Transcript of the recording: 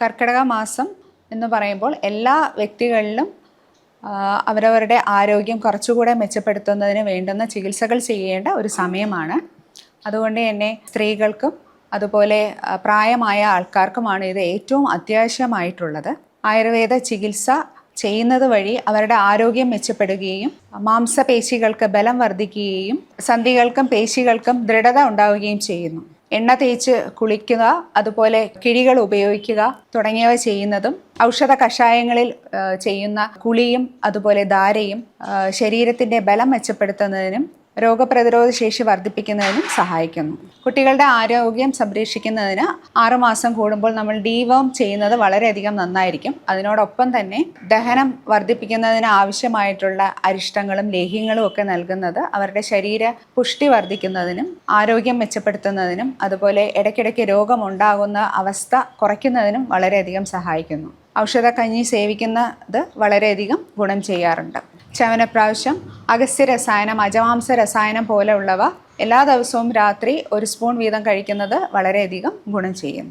കർക്കിടക മാസം എന്ന് പറയുമ്പോൾ എല്ലാ വ്യക്തികളിലും അവരവരുടെ ആരോഗ്യം കുറച്ചുകൂടെ മെച്ചപ്പെടുത്തുന്നതിന് വേണ്ടുന്ന ചികിത്സകൾ ചെയ്യേണ്ട ഒരു സമയമാണ്. അതുകൊണ്ട് തന്നെ സ്ത്രീകൾക്കും അതുപോലെ പ്രായമായ ആൾക്കാർക്കുമാണ് ഇത് ഏറ്റവും അത്യാവശ്യമായിട്ടുള്ളത്. ആയുർവേദ ചികിത്സ ചെയ്യുന്നത് വഴി അവരുടെ ആരോഗ്യം മെച്ചപ്പെടുകയും മാംസപേശികൾക്ക് ബലം വർദ്ധിക്കുകയും സന്ധികൾക്കും പേശികൾക്കും ദൃഢത ഉണ്ടാവുകയും ചെയ്യുന്നു. എണ്ണ തേച്ച് കുളിക്കുക, അതുപോലെ കിഴികൾ ഉപയോഗിക്കുക തുടങ്ങിയവ ചെയ്യുന്നതും ഔഷധ കഷായങ്ങളിൽ ചെയ്യുന്ന കുളിയും അതുപോലെ ധാരയും ശരീരത്തിൻ്റെ ബലം മെച്ചപ്പെടുത്തുന്നതിനും രോഗപ്രതിരോധ ശേഷി വർദ്ധിപ്പിക്കുന്നതിനും സഹായിക്കുന്നു. കുട്ടികളുടെ ആരോഗ്യം സംരക്ഷിക്കുന്നതിന് 6 മാസം കൂടുമ്പോൾ നമ്മൾ ഡീവേം ചെയ്യുന്നത് വളരെയധികം നന്നായിരിക്കും. അതിനോടൊപ്പം തന്നെ ദഹനം വർദ്ധിപ്പിക്കുന്നതിന് ആവശ്യമായിട്ടുള്ള അരിഷ്ടങ്ങളും ലേഹ്യങ്ങളും ഒക്കെ നൽകുന്നത് അവരുടെ ശരീര പുഷ്ടി വർദ്ധിക്കുന്നതിനും ആരോഗ്യം മെച്ചപ്പെടുത്തുന്നതിനും അതുപോലെ ഇടയ്ക്കിടയ്ക്ക് രോഗമുണ്ടാകുന്ന അവസ്ഥ കുറയ്ക്കുന്നതിനും വളരെയധികം സഹായിക്കുന്നു. ഔഷധക്കഞ്ഞി സേവിക്കുന്നത് വളരെയധികം ഗുണം ചെയ്യാറുണ്ട്. ചവനപ്രാവശ്യം, അഗസ്ത്യ രസായനം, അജമാംസ രസായനം പോലെയുള്ളവ എല്ലാ ദിവസവും രാത്രി 1 സ്പൂൺ വീതം കഴിക്കുന്നത് വളരെയധികം ഗുണം ചെയ്യുന്നു.